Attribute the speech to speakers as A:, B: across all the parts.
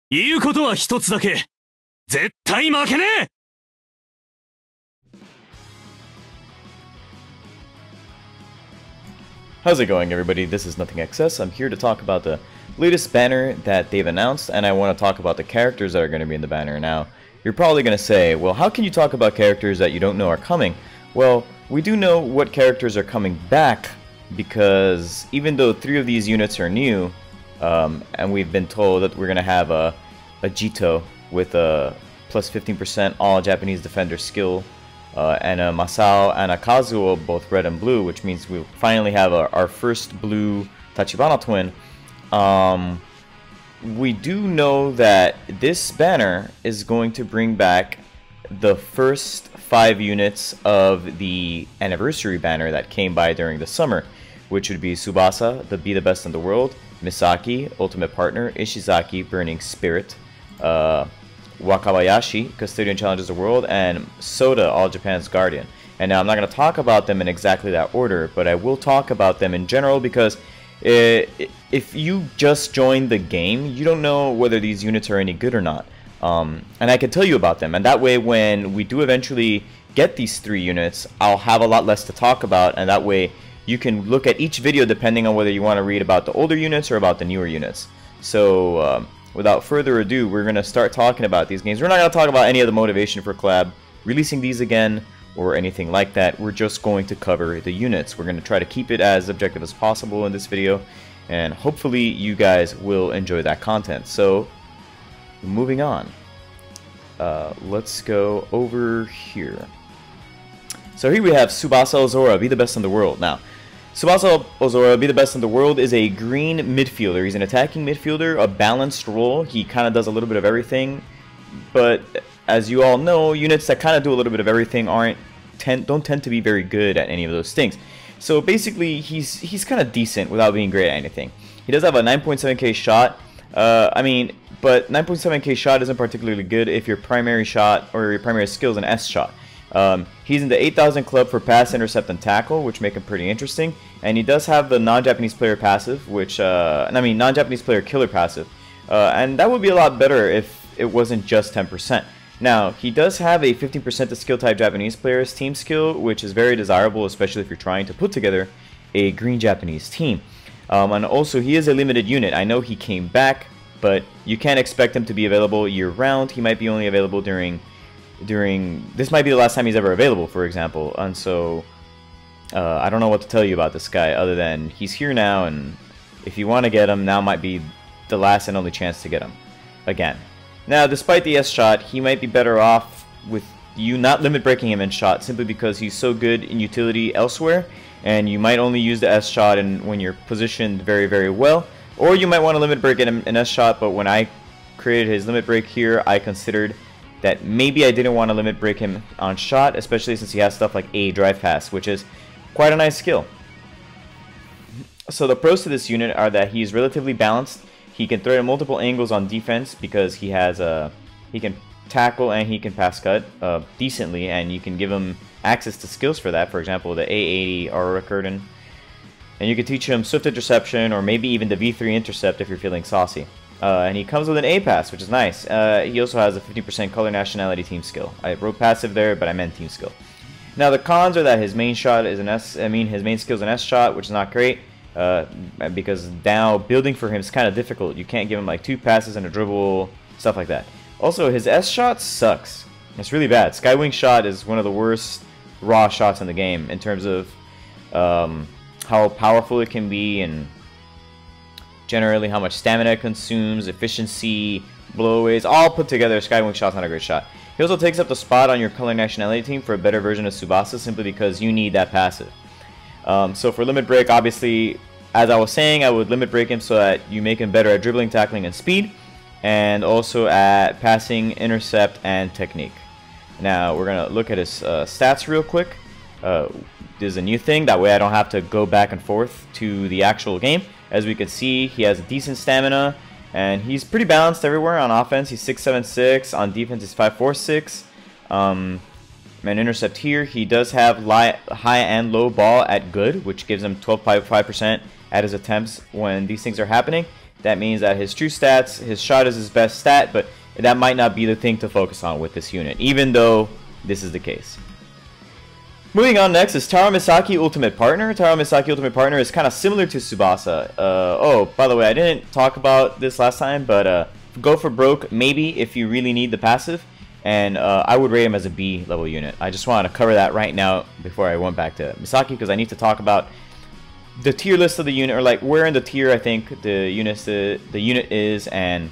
A: 言うことは一つだけ。絶対負けねえ。
B: How's it going, everybody? This is Nothing XS. I'm here to talk about the latest banner that they've announced, and I want to talk about the characters that are going to be in the banner. Now, you're probably going to say, well, how can you talk about characters that you don't know are coming? Well, we do know what characters are coming back, because even though 3 of these units are new, and we've been told that we're going to have a Jito with a plus 15% all Japanese defender skill, and a Masao and a Kazuo, both red and blue, which means we'll finally have our first blue Tachibana twin. We do know that this banner is going to bring back the first 5 units of the anniversary banner that came by during the summer, which would be Tsubasa, the Be the Best in the World, Misaki, Ultimate Partner, Ishizaki, Burning Spirit, Wakabayashi, Custodian Challenges the World, and Soda, All Japan's Guardian. And now I'm not going to talk about them in exactly that order, but I will talk about them in general because if you just joined the game, you don't know whether these units are any good or not. And I can tell you about them, and that way when we do eventually get these 3 units, I'll have a lot less to talk about, and that way you can look at each video depending on whether you want to read about the older units or about the newer units. So without further ado, we're going to start talking about these games. We're not going to talk about any of the motivation for KLab releasing these again or anything like that. We're just going to cover the units. We're going to try to keep it as objective as possible in this video, and hopefully you guys will enjoy that content. So moving on, let's go over here. So here we have Tsubasa Ozora, Be the Best in the World. Now, Tsubasa Ozora, Be the Best in the World, is a green midfielder. He's an attacking midfielder, a balanced role. He kind of does a little bit of everything, but as you all know, units that kind of do a little bit of everything don't tend to be very good at any of those things. So basically, he's kind of decent without being great at anything. He does have a 9.7k shot. But 9.7k shot isn't particularly good if your primary shot or your primary skill is an S shot. He's in the 8,000 club for pass, intercept, and tackle, which make him pretty interesting. And he does have the non-Japanese player passive, which non-Japanese player killer passive, and that would be a lot better if it wasn't just 10%. Now, he does have a 15% to skill type Japanese player's team skill, which is very desirable, especially if you're trying to put together a green Japanese team. And also, he is a limited unit. I know he came back, but you can't expect him to be available year-round. He might be only available during this might be the last time he's ever available, for example. And so I don't know what to tell you about this guy other than he's here now, and if you want to get him, now might be the last and only chance to get him again. Now, despite the S shot, he might be better off with you not limit breaking him in shot, simply because he's so good in utility elsewhere, and you might only use the S shot when you're positioned very, very well. Or you might want to limit break him in S shot, but when I created his limit break here, I considered that maybe I didn't want to limit break him on shot, especially since he has stuff like A drive pass, which is quite a nice skill. So the pros to this unit are that he's relatively balanced. He can throw at multiple angles on defense because he has he can tackle and he can pass cut decently, and you can give him access to skills for that. For example, the A80 Aurora Curtain. And you can teach him Swift Interception or maybe even the V3 Intercept if you're feeling saucy. And he comes with an A pass, which is nice. He also has a 50% color nationality team skill. I wrote passive there, but I meant team skill. Now the cons are that his main shot is an his main skill is an S shot, which is not great. Because now building for him is kind of difficult. You can't give him like 2 passes and a dribble, stuff like that. Also, his S shot sucks. It's really bad. Skywing shot is one of the worst raw shots in the game in terms of how powerful it can be, and generally how much stamina it consumes, efficiency, blowaways, all put together. Skywing shot's not a great shot. He also takes up the spot on your color nationality team for a better version of Tsubasa, simply because you need that passive. So for limit break, obviously, as I was saying, I would limit break him so that you make him better at dribbling, tackling, and speed, and also at passing, intercept, and technique. Now we're gonna look at his stats real quick. This is a new thing, that way I don't have to go back and forth to the actual game. As we can see, he has a decent stamina, and he's pretty balanced everywhere. On offense, he's 6'7", on defense, he's 5'4", and intercept here. He does have high and low ball at good, which gives him 12.5% at his attempts when these things are happening. That means that his true stats, his shot is his best stat, but that might not be the thing to focus on with this unit, even though this is the case. Moving on next is Taro Misaki Ultimate Partner. Taro Misaki Ultimate Partner is kind of similar to Tsubasa. Oh, by the way, I didn't talk about this last time, but go for broke maybe if you really need the passive, and I would rate him as a B level unit. I just wanted to cover that right now before I went back to Misaki, because I need to talk about the tier list of the unit, or like where in the tier I think the unit is, and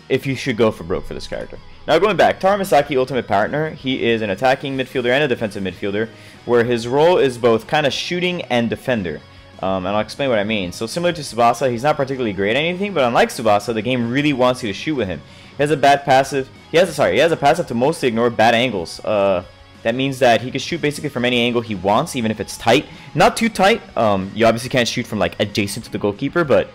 B: if you should go for broke for this character. Now going back, Taro Misaki Ultimate Partner, he is an attacking midfielder and a defensive midfielder, where his role is both kind of shooting and defender. And I'll explain what I mean. So similar to Tsubasa, he's not particularly great at anything, but unlike Tsubasa, the game really wants you to shoot with him. He has a bad passive. He has a passive to mostly ignore bad angles. That means that he can shoot basically from any angle he wants, even if it's tight. Not too tight. You obviously can't shoot from like adjacent to the goalkeeper, but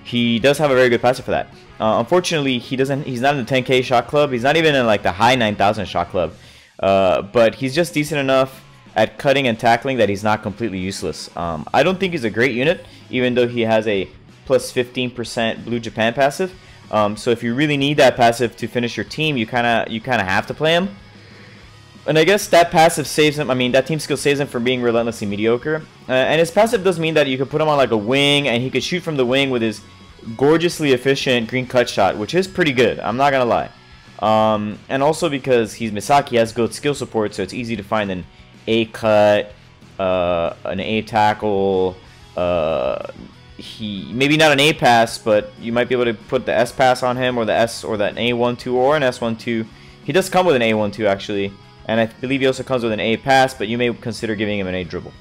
B: he does have a very good passive for that. Unfortunately, he's not in the 10K shot club. He's not even in like the high 9,000 shot club. But he's just decent enough at cutting and tackling that he's not completely useless. I don't think he's a great unit, even though he has a plus 15% Blue Japan passive. So if you really need that passive to finish your team, you kind of have to play him. And I guess that passive saves him. I mean, that team skill saves him from being relentlessly mediocre. And his passive does mean that you could put him on like a wing, and he could shoot from the wing with his gorgeously efficient green cut shot, which is pretty good. I'm not gonna lie. And also because he's Misaki, he has good skill support, so it's easy to find an A cut, an A tackle. Maybe not an A pass, but you might be able to put the S pass on him, or the S, or that A1-2 or an S1-2. He does come with an A1-2 actually. And I believe he also comes with an A pass, but you may consider giving him an A dribble.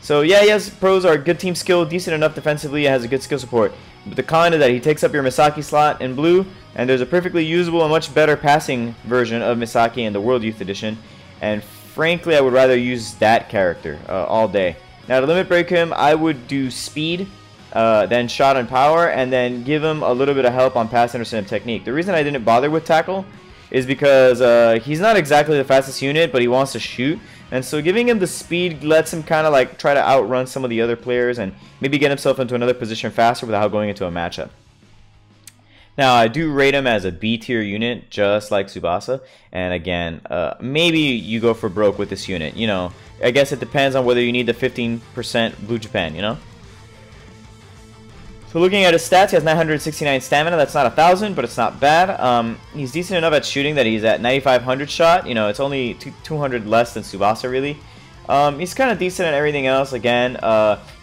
B: So yeah, he has pros are good team skill, decent enough defensively, has a good skill support. But the con is that he takes up your Misaki slot in blue, and there's a perfectly usable and much better passing version of Misaki in the World Youth Edition. And frankly, I would rather use that character all day. Now to limit break him, I would do speed, then shot and power, and then give him a little bit of help on pass intercept technique. The reason I didn't bother with tackle is because he's not exactly the fastest unit, but he wants to shoot. And so giving him the speed lets him kind of like try to outrun some of the other players and maybe get himself into another position faster without going into a matchup. Now, I do rate him as a B tier unit, just like Tsubasa. And again, maybe you go for broke with this unit. You know, I guess it depends on whether you need the 15% Blue Japan, you know? So looking at his stats, he has 969 stamina. That's not 1,000, but it's not bad. He's decent enough at shooting that he's at 9,500 shot. You know, it's only 200 less than Tsubasa, really. He's kind of decent at everything else. Again,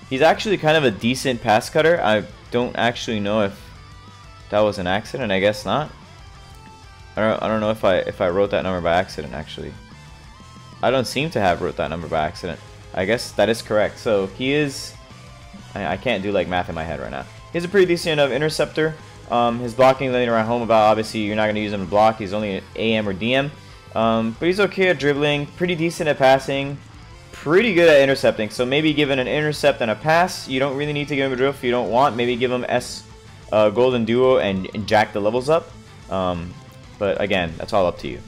B: he's actually kind of a decent pass cutter. I don't actually know if that was an accident. I guess not. I don't know if I wrote that number by accident. Actually, I don't seem to have wrote that number by accident. I guess that is correct. So he is. I can't do like math in my head right now. He's a pretty decent enough interceptor. His blocking lane around home about, obviously you're not going to use him to block. He's only an AM or DM. But he's okay at dribbling, pretty decent at passing, pretty good at intercepting. So maybe give him an intercept and a pass. You don't really need to give him a drill if you don't want. Maybe give him S Golden Duo and jack the levels up. But again, that's all up to you.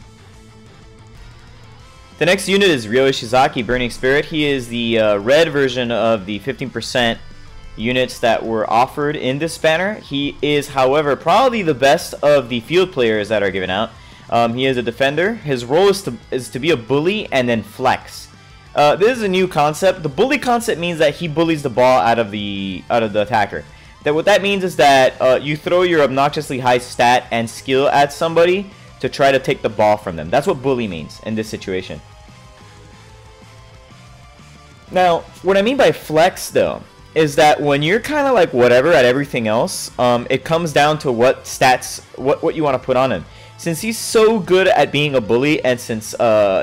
B: The next unit is Ryo Ishizaki, Burning Spirit. He is the red version of the 15% units that were offered in this banner. He is, however, probably the best of the field players that are given out. He is a defender. His role is to be a bully and then flex. This is a new concept. The bully concept means that he bullies the ball out of the attacker. What that means is that you throw your obnoxiously high stat and skill at somebody to try to take the ball from them. That's what bully means in this situation. Now, what I mean by flex, though, is that when you're kind of like whatever at everything else, it comes down to what stats, what you want to put on him. Since he's so good at being a bully, and since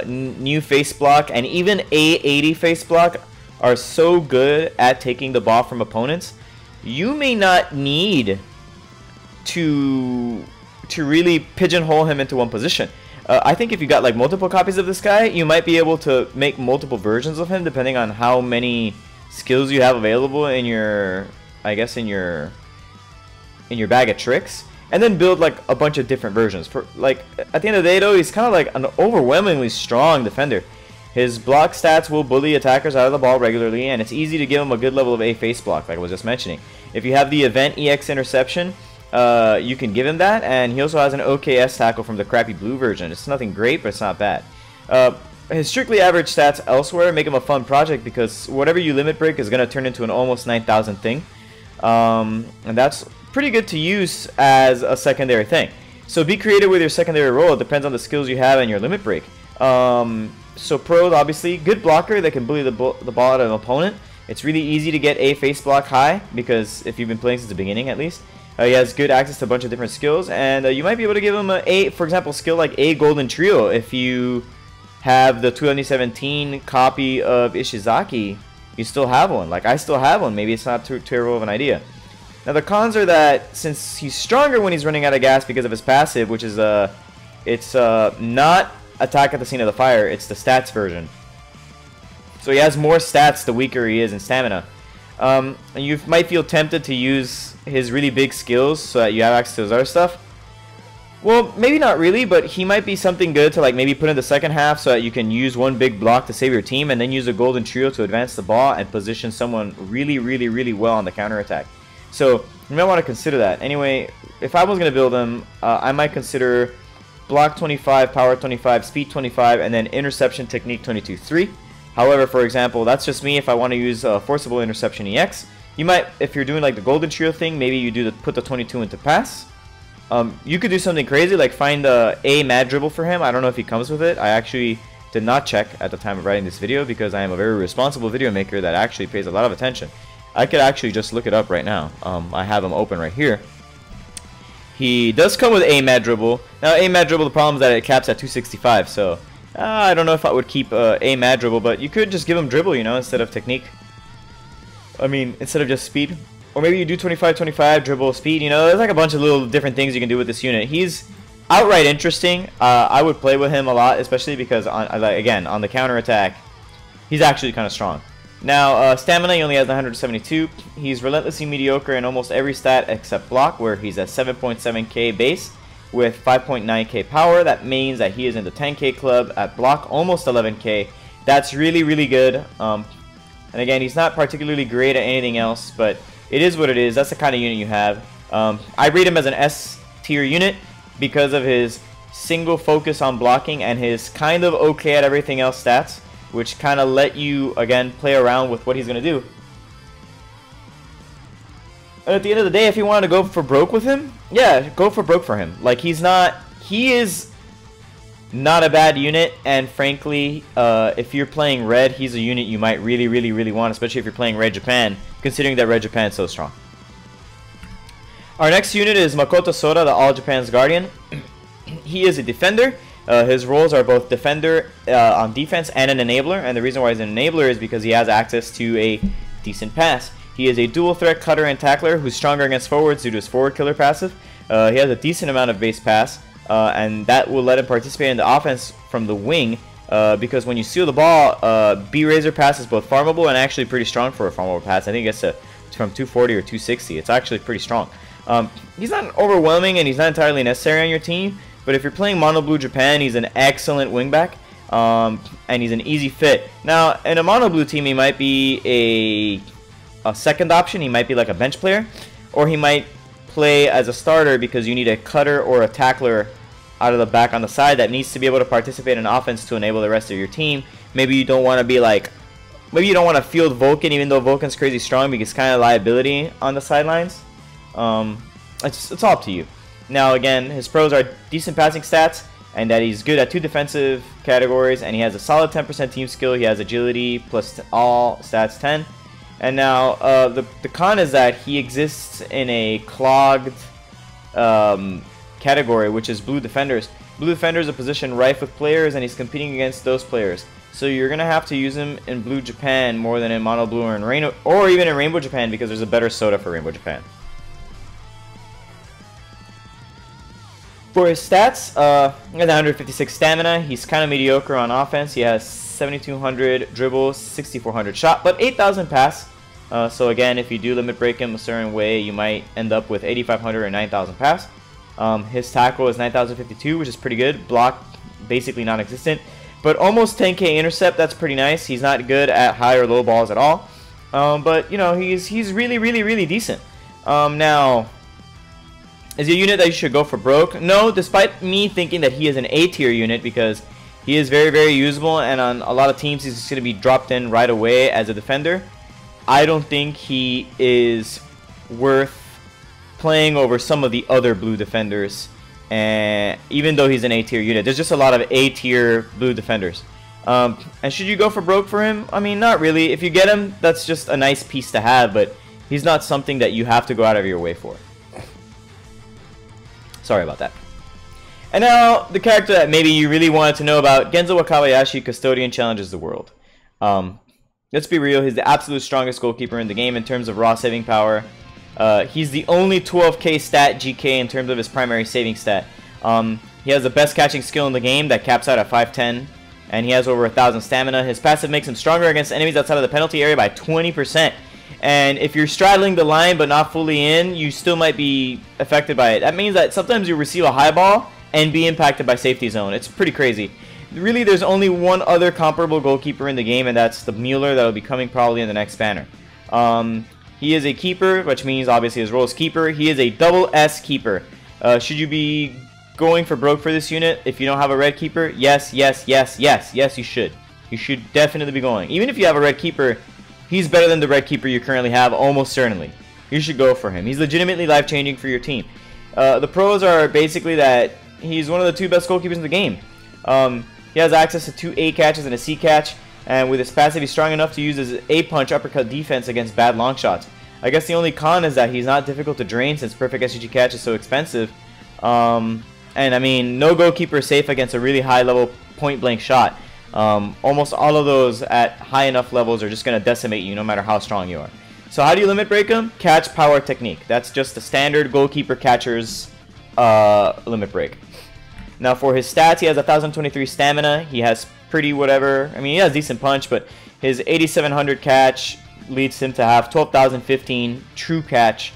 B: new face block and even A80 face block are so good at taking the ball from opponents, you may not need to really pigeonhole him into one position. I think if you got like multiple copies of this guy, you might be able to make multiple versions of him depending on how many skills you have available in your, I guess, in your bag of tricks, and then build like a bunch of different versions. For like at the end of the day, though, he's kind of like an overwhelmingly strong defender. His block stats will bully attackers out of the ball regularly, and it's easy to give him a good level of A face block, like I was just mentioning. If you have the event EX interception, you can give him that, and he also has an OKS tackle from the crappy blue version. It's nothing great, but it's not bad. His strictly average stats elsewhere make him a fun project because whatever you limit break is going to turn into an almost 9,000 thing. And that's pretty good to use as a secondary thing. So be creative with your secondary role. It depends on the skills you have and your limit break. So pros, obviously, good blocker that can bully the ball out of an opponent. It's really easy to get a face block high because if you've been playing since the beginning at least. He has good access to a bunch of different skills, and you might be able to give him for example, skill like a golden trio if you have the 2017 copy of Ishizaki. You still have one. Like I still have one. Maybe it's not too terrible of an idea. Now the cons are that since he's stronger when he's running out of gas because of his passive, which is it's not attack at the scene of the fire, it's the stats version. So he has more stats the weaker he is in stamina. And you might feel tempted to use his really big skills so that you have access to his other stuff. Well, maybe not really, but he might be something good to like maybe put in the second half so that you can use one big block to save your team and then use a golden trio to advance the ball and position someone really well on the counterattack. So you might want to consider that. Anyway, if I was going to build him, I might consider block 25, power 25, speed 25, and then interception technique 22-3. However, for example, that's just me. If I want to use forcible interception EX, you might, if you're doing like the golden trio thing, maybe you put the 22 into pass. You could do something crazy like find a mad dribble for him. I don't know if he comes with it. I actually did not check at the time of writing this video because I am a very responsible video maker that actually pays a lot of attention. I could actually just look it up right now. I have him open right here. He does come with a mad dribble. Now a mad dribble, the problem is that it caps at 265, so I don't know if I would keep a mad dribble, but you could just give him dribble, you know, instead of technique. I mean, instead of just speed. Or maybe you do 25-25, dribble, speed, you know, there's like a bunch of little different things you can do with this unit. He's outright interesting. I would play with him a lot, especially because, again, on the counterattack, he's actually kind of strong. Now, stamina, he only has 172. He's relentlessly mediocre in almost every stat except block, where he's at 7.7k base with 5.9k power. That means that he is in the 10k club. At block, almost 11k. That's really good. And again, he's not particularly great at anything else, but it is what it is. That's the kind of unit you have. I rate him as an S tier unit because of his single focus on blocking and his kind of okay at everything else stats, which kind of let you, again, play around with what he's going to do. And at the end of the day, if you wanted to go for broke with him, yeah, go for broke for him. Like, he is not a bad unit, and frankly, if you're playing red, he's a unit you might really want, especially if you're playing Red Japan, considering that Red Japan is so strong. Our next unit is Makoto Soda, the All Japan's Guardian. He is a defender. His roles are both defender on defense and an enabler, and the reason why he's an enabler is because he has access to a decent pass. He is a dual threat cutter and tackler who's stronger against forwards due to his forward killer passive. He has a decent amount of base pass, and that will let him participate in the offense from the wing, because when you steal the ball, B-Razor pass is both farmable and actually pretty strong for a farmable pass. I think it gets from 240 or 260. It's actually pretty strong. He's not overwhelming and he's not entirely necessary on your team, but if you're playing Mono Blue Japan, he's an excellent wingback, and he's an easy fit. Now, in a Mono Blue team, he might be a second option. He might be like a bench player, or he might play as a starter because you need a cutter or a tackler out of the back on the side that needs to be able to participate in offense to enable the rest of your team. Maybe you don't want to be like, maybe you don't want to field Vulcan, even though Vulcan's crazy strong, because it's kind of liability on the sidelines. It's all up to you. Now again, his pros are decent passing stats, and that he's good at 2 defensive categories, and he has a solid 10% team skill. He has agility plus all stats 10. And now the con is that he exists in a clogged category, which is blue defenders. Blue defenders are a position rife with players, and he's competing against those players. So you're gonna have to use him in Blue Japan more than in Mono Blue or even in Rainbow Japan, because there's a better soda for Rainbow Japan. For his stats, he has 156 stamina. He's kind of mediocre on offense. He has 7,200 dribble, 6,400 shot, but 8,000 pass. So again, if you do limit break him a certain way, you might end up with 8,500 or 9,000 pass. His tackle is 9,052, which is pretty good. Block, basically non-existent. But almost 10k intercept, that's pretty nice. He's not good at high or low balls at all. But, you know, he's really decent. Now, is he a unit that you should go for broke? No, despite me thinking that he is an A tier unit because he is very usable, and on a lot of teams he's just going to be dropped in right away as a defender. I don't think he is worth playing over some of the other blue defenders, and even though he's an A tier unit, there's just a lot of A tier blue defenders. And should you go for broke for him? I mean, not really. If you get him, that's just a nice piece to have, but he's not something that you have to go out of your way for. Sorry about that. And now, the character that maybe you really wanted to know about, Ginza Wakabayashi, Custodian, challenges the world. Let's be real, he's the absolute strongest goalkeeper in the game in terms of raw saving power. He's the only 12k stat GK in terms of his primary saving stat. He has the best catching skill in the game that caps out at 510, and he has over 1000 stamina. His passive makes him stronger against enemies outside of the penalty area by 20%. And if you're straddling the line but not fully in, you still might be affected by it. That means that sometimes you receive a high ball and be impacted by safety zone. It's pretty crazy. Really, there's only one other comparable goalkeeper in the game, and that's the Mueller that will be coming probably in the next banner. He is a keeper, which means obviously his role is keeper. He is a double S keeper. Should you be going for broke for this unit if you don't have a red keeper? Yes, you should. You should definitely be going. Even if you have a red keeper, he's better than the red keeper you currently have, almost certainly. You should go for him. He's legitimately life-changing for your team. The pros are basically that he's one of the 2 best goalkeepers in the game. He has access to 2 A catches and a C catch, and with his passive he's strong enough to use his A punch uppercut defense against bad long shots. I guess the only con is that he's not difficult to drain since perfect SG catch is so expensive. And I mean, no goalkeeper is safe against a really high level point blank shot. Almost all of those at high enough levels are just going to decimate you no matter how strong you are. So how do you limit break him? Catch power technique. That's just the standard goalkeeper catcher's limit break. Now for his stats, he has 1023 stamina. He has pretty whatever. I mean, he has decent punch, but his 8700 catch leads him to have 12,015 true catch.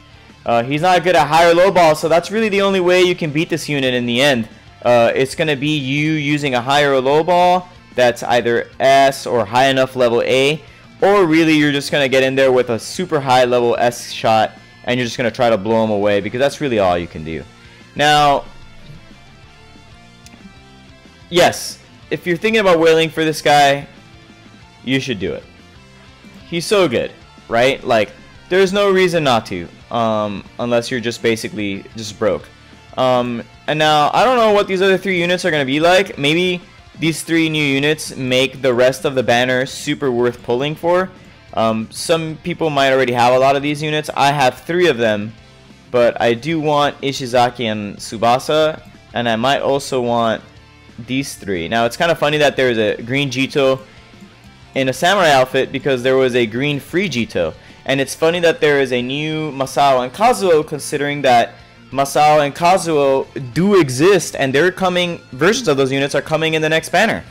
B: He's not good at high or low ball, so that's really the only way you can beat this unit in the end. It's going to be you using a high or low ball that's either S or high enough level A, or really you're just going to get in there with a super high level S shot and you're just going to try to blow him away, because that's really all you can do. Now, yes, if you're thinking about whaling for this guy, you should do it. He's so good, right? Like, there's no reason not to, unless you're just basically just broke. And now, I don't know what these other 3 units are going to be like. Maybe these 3 new units make the rest of the banner super worth pulling for. Some people might already have a lot of these units. I have 3 of them, but I do want Ishizaki and Tsubasa, and I might also want these 3. Now, it's kind of funny that there's a green Jito in a samurai outfit because there was a green free Jito. And it's funny that there is a new Masao and Kazuo, considering that Masao and Kazuo do exist, and they're coming, versions of those units are coming in the next banner.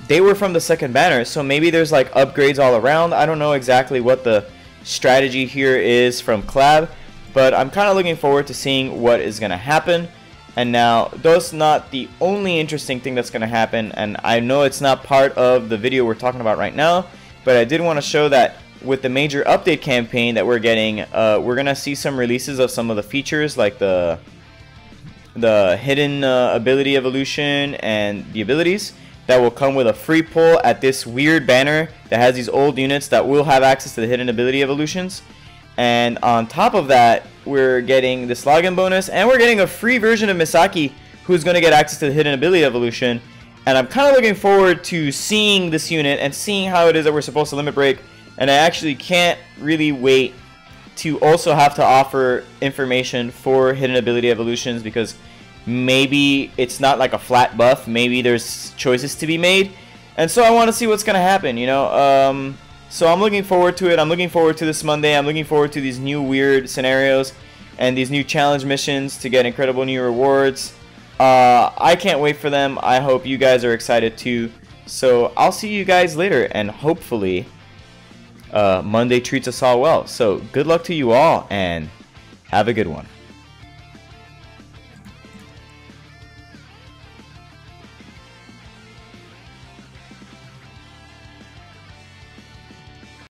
B: They were from the second banner, so maybe there's like upgrades all around. I don't know exactly what the strategy here is from KLab, but I'm kind of looking forward to seeing what is going to happen. And now, that's not the only interesting thing that's going to happen, and I know it's not part of the video we're talking about right now, but I did want to show that with the major update campaign that we're getting, we're going to see some releases of some of the features, like the hidden ability evolution and the abilities that will come with a free pull at this weird banner that has these old units that will have access to the hidden ability evolutions. And on top of that, we're getting this login bonus, and we're getting a free version of Misaki, who's going to get access to the hidden ability evolution. And I'm kind of looking forward to seeing this unit and seeing how it is that we're supposed to limit break. And I actually can't really wait to also have to offer information for hidden ability evolutions, because maybe it's not like a flat buff. Maybe there's choices to be made. And so I want to see what's going to happen, you know. So I'm looking forward to it. I'm looking forward to this Monday. I'm looking forward to these new weird scenarios and these new challenge missions to get incredible new rewards. I can't wait for them. I hope you guys are excited too. So I'll see you guys later, and hopefully Monday treats us all well. So good luck to you all, and have a good one.